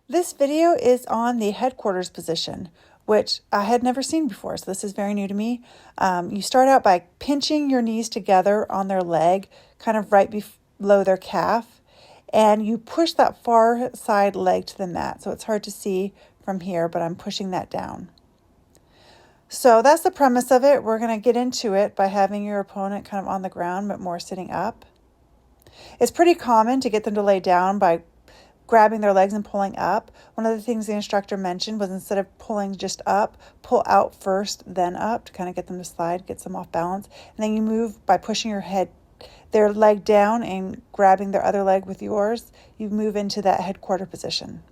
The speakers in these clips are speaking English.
This video is on the headquarters position, which I had never seen before, so this is very new to me. You start out by pinching your knees together on their leg, kind of right below their calf, and you push that far side leg to the mat. So it's hard to see from here, but I'm pushing that down. So that's the premise of it. We're going to get into it by having your opponent kind of on the ground, but more sitting up. It's pretty common to get them to lay down by grabbing their legs and pulling up. One of the things the instructor mentioned was instead of pulling just up, pull out first, then up to kind of get them to slide, get them off balance. And then you move by pushing their leg down and grabbing their other leg with yours. You move into that headquarter position.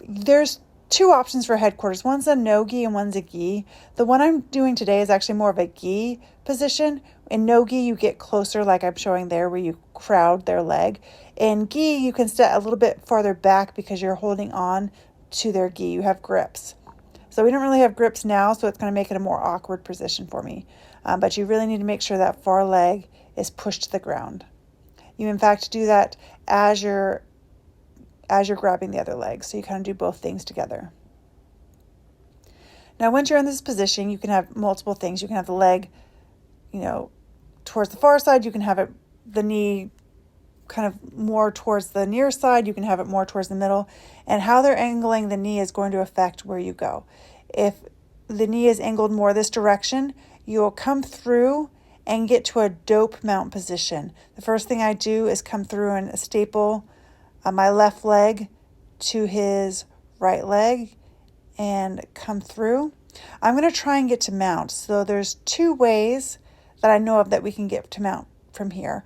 There's two options for headquarters. One's a no-gi and one's a gi. The one I'm doing today is actually more of a gi position. In no-gi, you get closer, like I'm showing there, where you crowd their leg. In gi, you can sit a little bit farther back because you're holding on to their gi. You have grips. So we don't really have grips now, so it's going to make it a more awkward position for me. But you really need to make sure that far leg is pushed to the ground. You, in fact, do that as you're grabbing the other leg. So you kind of do both things together. Now, once you're in this position, you can have multiple things. You can have the leg, towards the far side. You can have the knee kind of more towards the near side. You can have it more towards the middle. And how they're angling the knee is going to affect where you go. If the knee is angled more this direction, you'll come through and get to a dope mount position. The first thing I do is come through and staple my left leg to his right leg and come through. I'm going to try and get to mount. So there's two ways that I know of that we can get to mount from here.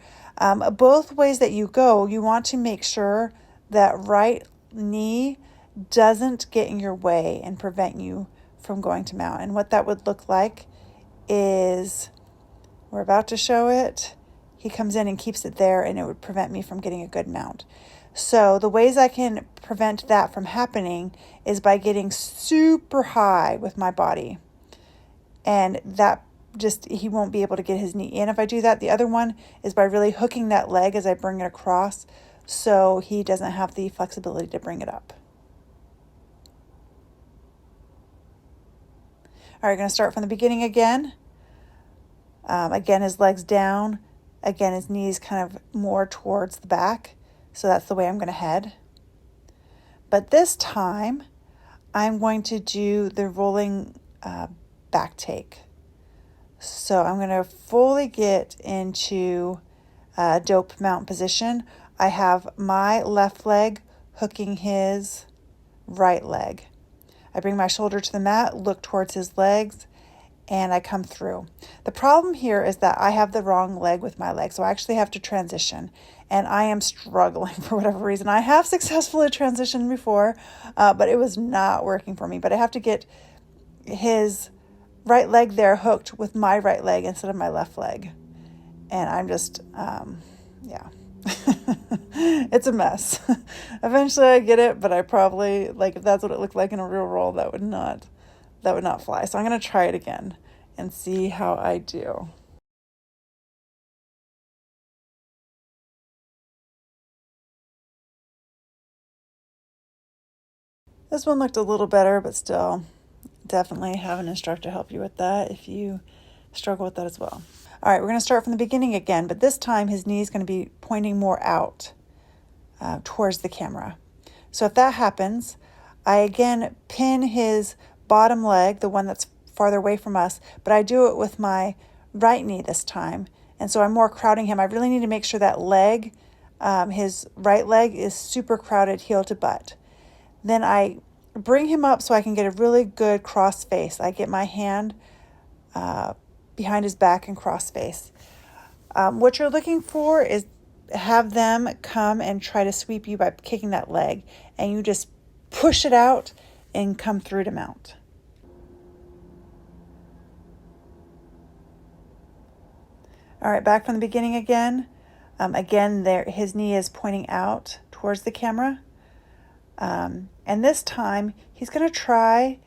Both ways that you go, you want to make sure that right knee doesn't get in your way and prevent you from going to mount. And what that would look like is, we're about to show it. He comes in and keeps it there, and it would prevent me from getting a good mount. So the ways I can prevent that from happening is by getting super high with my body. And that he won't be able to get his knee in if I do that. The other one is by really hooking that leg as I bring it across so he doesn't have the flexibility to bring it up. All right, going to start from the beginning again. Again, his legs down. Again, his knees kind of more towards the back. So that's the way I'm going to head. But this time, I'm going to do the rolling back take. So I'm going to fully get into dope mount position. I have my left leg hooking his right leg. I bring my shoulder to the mat, look towards his legs, and I come through. The problem here is that I have the wrong leg with my leg, so I actually have to transition, and I am struggling for whatever reason. I have successfully transitioned before, but it was not working for me. But I have to get his right leg there hooked with my right leg instead of my left leg. And I'm just, it's a mess. Eventually I get it, but I probably, if that's what it looked like in a real roll, that would not fly. So I'm going to try it again and see how I do. This one looked a little better, but still, definitely have an instructor help you with that if you struggle with that as well. All right, we're going to start from the beginning again, but this time his knee is going to be pointing more out towards the camera. So if that happens, I again pin his bottom leg, the one that's farther away from us, but I do it with my right knee this time. And so I'm more crowding him. I really need to make sure that leg, his right leg, is super crowded heel to butt. Then I bring him up so I can get a really good cross face. I get my hand behind his back and cross face. What you're looking for is have them come and try to sweep you by kicking that leg, and you just push it out and come through to mount. All right, back from the beginning again. Again, his knee is pointing out towards the camera. And this time, he's going to try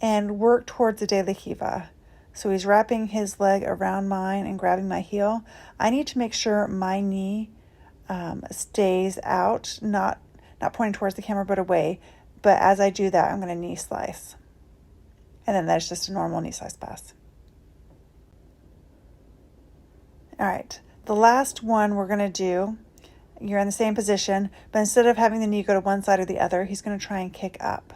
and work towards the De La Kiva. So he's wrapping his leg around mine and grabbing my heel. I need to make sure my knee stays out, not not pointing towards the camera, but away. But as I do that, I'm going to knee slice. And then that's just a normal knee slice pass. All right, the last one we're going to do, you're in the same position, but instead of having the knee go to one side or the other, he's going to try and kick up.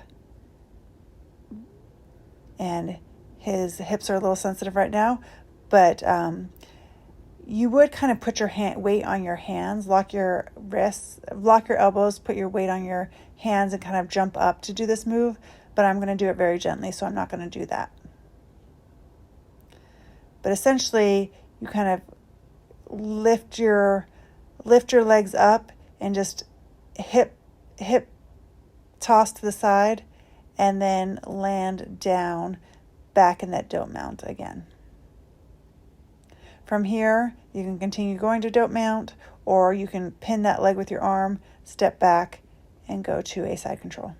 And his hips are a little sensitive right now, but you would kind of put your weight on your hands, lock your wrists, lock your elbows, put your weight on your hands and kind of jump up to do this move, but I'm going to do it very gently, so I'm not going to do that. But essentially, you kind of lift your legs up and just hip toss to the side and then land down back in that dope mount again. From here, you can continue going to dope mount, or you can pin that leg with your arm, step back, and go to a side control.